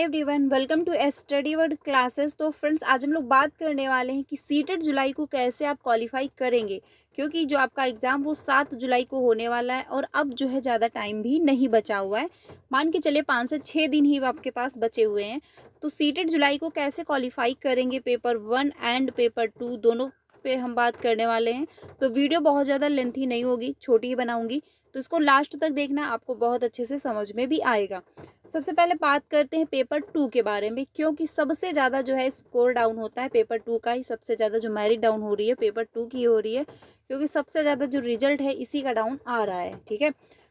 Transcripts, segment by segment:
Everyone, welcome to study word classes. तो friends, आज हम लोग बात करने वाले हैं कि सीटेट जुलाई को कैसे आप क्वालिफाई करेंगे, क्योंकि जो आपका एग्ज़ाम वो 7 जुलाई को होने वाला है और अब जो है ज़्यादा टाइम भी नहीं बचा हुआ है। मान के चलिए 5 से 6 दिन ही आपके पास बचे हुए हैं। तो सीटेट जुलाई को कैसे क्वालिफाई करेंगे, पेपर 1 एंड पेपर 2 दोनों पे हम बात करने वाले हैं। तो वीडियो बहुत ज़्यादा लेंथी नहीं होगी, छोटी ही बनाऊंगी, तो इसको लास्ट तक देखना, आपको बहुत अच्छे से समझ में भी आएगा। सबसे पहले बात करते हैं पेपर 2 के बारे में, क्योंकि सबसे ज़्यादा जो है स्कोर डाउन होता है पेपर 2 का ही। सबसे ज़्यादा जो मेरिट डाउन हो रही है पेपर 2 की हो रही है, क्योंकि सबसे ज़्यादा जो रिजल्ट है इसी का डाउन आ रहा है। ठीक है,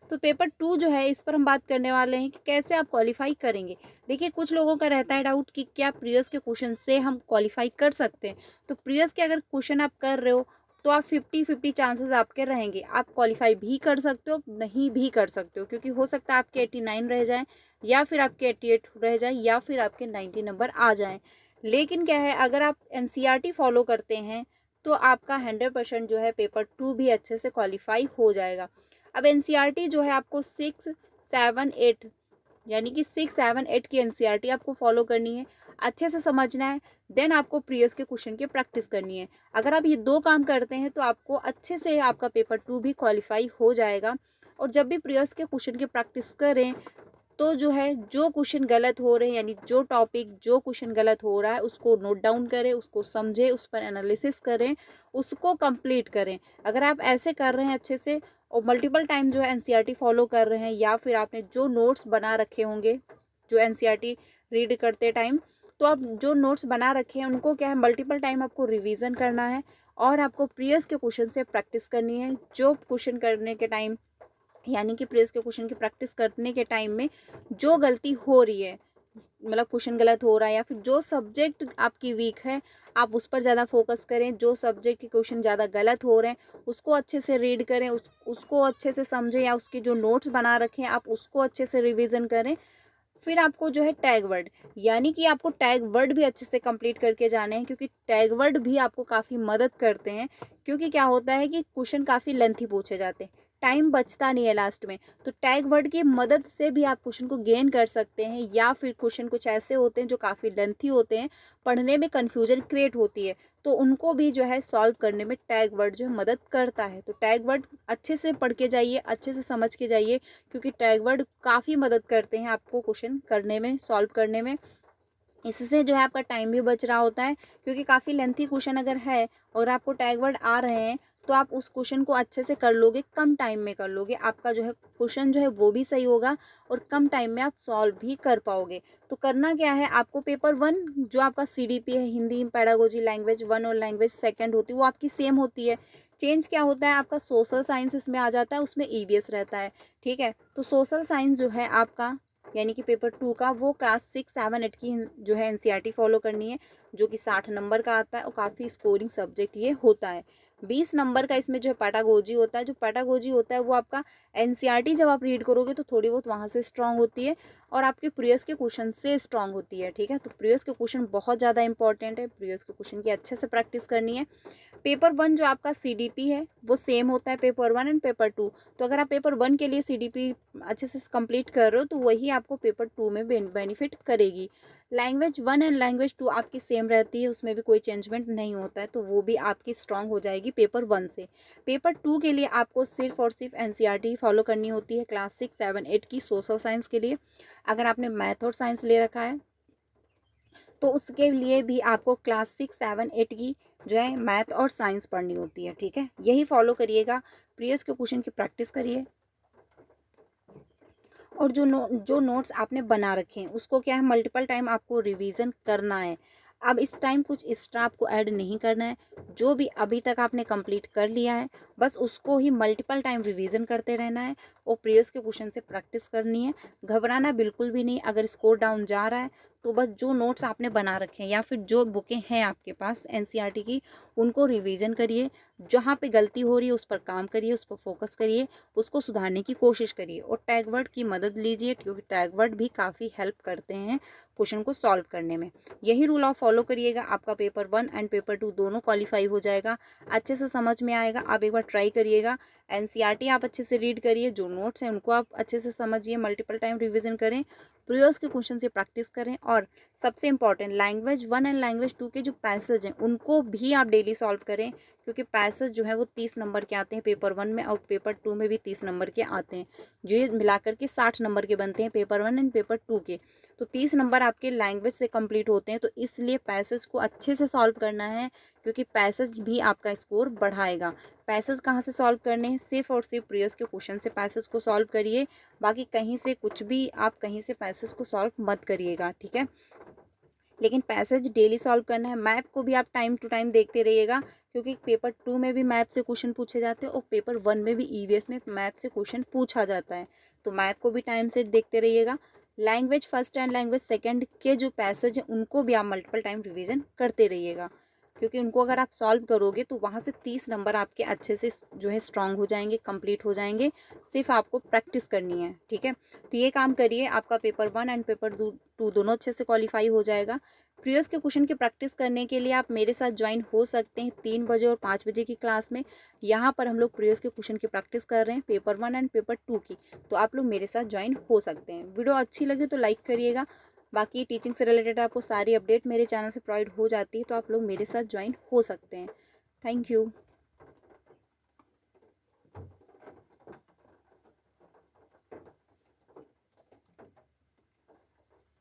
तो पेपर 2 जो है इस पर हम बात करने वाले हैं कि कैसे आप क्वालिफाई करेंगे। देखिए, कुछ लोगों का रहता है डाउट कि क्या प्रीवियस के क्वेश्चन से हम क्वालिफाई कर सकते हैं। तो प्रीवियस के अगर क्वेश्चन आप कर रहे हो तो आप 50-50 चांसेस आपके रहेंगे। आप क्वालिफाई भी कर सकते हो, नहीं भी कर सकते हो, क्योंकि हो सकता है आपके 89 रह जाए, या फिर आपके 88 रह जाए, या फिर आपके 90 नंबर आ जाएं। लेकिन क्या है, अगर आप एनसीईआरटी फॉलो करते हैं तो आपका 100% जो है पेपर 2 भी अच्छे से क्वालिफाई हो जाएगा। अब एनसीईआरटी जो है आपको 6, 7, 8 यानी कि 6, 7, 8 की एनसीईआरटी आपको फॉलो करनी है, अच्छे से समझना है। देन आपको प्रीवियस के क्वेश्चन की प्रैक्टिस करनी है। अगर आप ये 2 काम करते हैं तो आपको अच्छे से आपका पेपर 2 भी क्वालिफाई हो जाएगा। और जब भी प्रीवियस के क्वेश्चन की प्रैक्टिस करें तो जो है, जो क्वेश्चन गलत हो रहे हैं, यानी जो टॉपिक जो क्वेश्चन गलत हो रहा है उसको नोट डाउन करें, उसको समझें, उस पर एनालिसिस करें, उसको कंप्लीट करें। अगर आप ऐसे कर रहे हैं अच्छे से और मल्टीपल टाइम जो है एनसीईआरटी फॉलो कर रहे हैं, या फिर आपने जो नोट्स बना रखे होंगे जो एनसीईआरटी रीड करते टाइम, तो आप जो नोट्स बना रखे हैं उनको क्या है, मल्टीपल टाइम आपको रिवीजन करना है और आपको प्रीवियस के क्वेश्चन से प्रैक्टिस करनी है। जो क्वेश्चन करने के टाइम, यानी कि प्रीवियस के क्वेश्चन की प्रैक्टिस करने के टाइम में जो गलती हो रही है, मतलब क्वेश्चन गलत हो रहा है, या फिर जो सब्जेक्ट आपकी वीक है आप उस पर ज़्यादा फोकस करें। जो सब्जेक्ट के क्वेश्चन ज़्यादा गलत हो रहे हैं उसको अच्छे से रीड करें, उसको अच्छे से समझें, या उसके जो नोट्स बना रखे हैं आप उसको अच्छे से रिवीजन करें। फिर आपको जो है टैग वर्ड, यानी कि आपको टैग वर्ड भी अच्छे से कंप्लीट करके जाने हैं, क्योंकि टैग वर्ड भी आपको काफ़ी मदद करते हैं। क्योंकि क्या होता है कि क्वेश्चन काफ़ी लेंथी पूछे जाते हैं, टाइम बचता नहीं है लास्ट में, तो टैग वर्ड की मदद से भी आप क्वेश्चन को गेन कर सकते हैं। या फिर क्वेश्चन कुछ ऐसे होते हैं जो काफ़ी लेंथी होते हैं, पढ़ने में कन्फ्यूजन क्रिएट होती है, तो उनको भी जो है सॉल्व करने में टैग वर्ड जो है मदद करता है। तो टैग वर्ड अच्छे से पढ़ के जाइए, अच्छे से समझ के जाइए, क्योंकि टैग वर्ड काफ़ी मदद करते हैं आपको क्वेश्चन करने में, सॉल्व करने में। इससे जो है आपका टाइम भी बच रहा होता है, क्योंकि काफ़ी लेंथी क्वेश्चन अगर है और आपको टैग वर्ड आ रहे हैं तो आप उस क्वेश्चन को अच्छे से कर लोगे, कम टाइम में कर लोगे, आपका जो है क्वेश्चन जो है वो भी सही होगा और कम टाइम में आप सॉल्व भी कर पाओगे। तो करना क्या है, आपको पेपर 1 जो आपका सीडीपी है, हिंदी पेडागोजी लैंग्वेज 1 और लैंग्वेज सेकेंड होती है, वो आपकी सेम होती है। चेंज क्या होता है, आपका सोशल साइंस इसमें आ जाता है, उसमें ईवीएस रहता है। ठीक है, तो सोशल साइंस जो है आपका, यानी कि पेपर 2 का, वो क्लास 6, 7, 8 की जो है एनसीईआरटी फॉलो करनी है, जो कि 60 नंबर का आता है और काफ़ी स्कोरिंग सब्जेक्ट ये होता है। 20 नंबर का इसमें जो है पेडागोजी होता है। जो पेडागोजी होता है वो आपका एनसीईआरटी जब आप रीड करोगे तो थोड़ी बहुत वहाँ से स्ट्रांग होती है और आपके प्रीवियस के क्वेश्चन से स्ट्रांग होती है। ठीक है, तो प्रीवियस के क्वेश्चन बहुत ज़्यादा इंपॉर्टेंट है, प्रीवियस के क्वेश्चन की अच्छे से प्रैक्टिस करनी है। पेपर 1 जो आपका सीडीपी है वो सेम होता है पेपर 1 एंड पेपर 2। तो अगर आप पेपर 1 के लिए सीडीपी अच्छे से कंप्लीट कर रहे हो तो वही आपको पेपर 2 में बेनिफिट करेगी। लैंग्वेज 1 एंड लैंग्वेज 2 आपकी सेम रहती है, उसमें भी कोई चेंजमेंट नहीं होता है, तो वो भी आपकी स्ट्रांग हो जाएगी पेपर 1 से। पेपर 2 के लिए आपको सिर्फ और सिर्फ एनसीईआरटी फॉलो करनी होती है क्लास 6, 7, 8 की सोशल साइंस के लिए। अगर आपने मैथ और साइंस ले रखा है तो उसके लिए भी आपको क्लास 6, 7, 8 की जो है मैथ और साइंस पढ़नी होती है। ठीक है, यही फॉलो करिएगा, प्रीवियस के क्वेश्चन की प्रैक्टिस करिए और जो नोट्स आपने बना रखे हैं उसको क्या है, मल्टीपल टाइम आपको रिवीजन करना है। अब इस टाइम कुछ एक्स्ट्रा आपको ऐड नहीं करना है, जो भी अभी तक आपने कंप्लीट कर लिया है बस उसको ही मल्टीपल टाइम रिवीजन करते रहना है और प्रीवियस के क्वेश्चन से प्रैक्टिस करनी है। घबराना बिल्कुल भी नहीं, अगर स्कोर डाउन जा रहा है तो बस जो नोट्स आपने बना रखे हैं या फिर जो बुकें हैं आपके पास एनसीईआरटी की, उनको रिवीजन करिए। जहाँ पे गलती हो रही है उस पर काम करिए, उस पर फोकस करिए, उसको सुधारने की कोशिश करिए और टैग वर्ड की मदद लीजिए, क्योंकि टैग वर्ड भी काफ़ी हेल्प करते हैं क्वेश्चन को सॉल्व करने में। यही रूल आप फॉलो करिएगा, आपका पेपर 1 एंड पेपर 2 दोनों क्वालिफाई हो जाएगा, अच्छे से समझ में आएगा। आप एक बार ट्राई करिएगा, एनसीईआरटी आप अच्छे से रीड करिए, जो नोट्स हैं उनको आप अच्छे से समझिए, मल्टीपल टाइम रिविजन करें, प्रीवियस के क्वेश्चन से प्रैक्टिस करें। और सबसे इंपॉर्टेंट लैंग्वेज 1 एंड लैंग्वेज 2 के जो पैसेज हैं उनको भी आप डेली सॉल्व करें, क्योंकि पैसेज जो है वो 30 नंबर के आते हैं पेपर 1 में, और पेपर 2 में भी 30 नंबर के आते हैं, जो ये मिलाकर के 60 नंबर के बनते हैं पेपर 1 एंड पेपर 2 के। तो 30 नंबर आपके लैंग्वेज से कंप्लीट होते हैं, तो इसलिए पैसेज को अच्छे से सॉल्व करना है, क्योंकि पैसेज भी आपका स्कोर बढ़ाएगा। पैसेज कहाँ से सॉल्व करने हैं? सिर्फ और सिर्फ प्रीवियस के क्वेश्चन से पैसेज को सॉल्व करिए, बाकी कहीं से कुछ भी आप कहीं से पैसेज को सॉल्व मत करिएगा, ठीक है। लेकिन पैसेज डेली सॉल्व करना है। मैप को भी आप टाइम टू टाइम देखते रहिएगा, क्योंकि पेपर 2 में भी मैप से क्वेश्चन पूछे जाते हैं और पेपर 1 में भी ईवीएस में मैप से क्वेश्चन पूछा जाता है, तो मैप को भी टाइम से देखते रहिएगा। Language first and language second के जो पैसेज हैं उनको भी आप मल्टीपल टाइम रिवीजन करते रहिएगा, क्योंकि उनको अगर आप सॉल्व करोगे तो वहाँ से 30 नंबर आपके अच्छे से जो है स्ट्रांग हो जाएंगे, कंप्लीट हो जाएंगे। सिर्फ आपको प्रैक्टिस करनी है, ठीक है। तो ये काम करिए, आपका पेपर 1 एंड पेपर 2 दोनों अच्छे से क्वालिफाई हो जाएगा। प्रीवियस के क्वेश्चन की प्रैक्टिस करने के लिए आप मेरे साथ ज्वाइन हो सकते हैं 3 बजे और 5 बजे की क्लास में। यहाँ पर हम लोग प्रीवियस के क्वेश्चन की प्रैक्टिस कर रहे हैं पेपर 1 एंड पेपर 2 की, तो आप लोग मेरे साथ ज्वाइन हो सकते हैं। वीडियो अच्छी लगे तो लाइक करिएगा। बाकी टीचिंग से रिलेटेड आपको सारी अपडेट मेरे चैनल से प्रोवाइड हो जाती है, तो आप लोग मेरे साथ ज्वाइन हो सकते हैं। Thank you.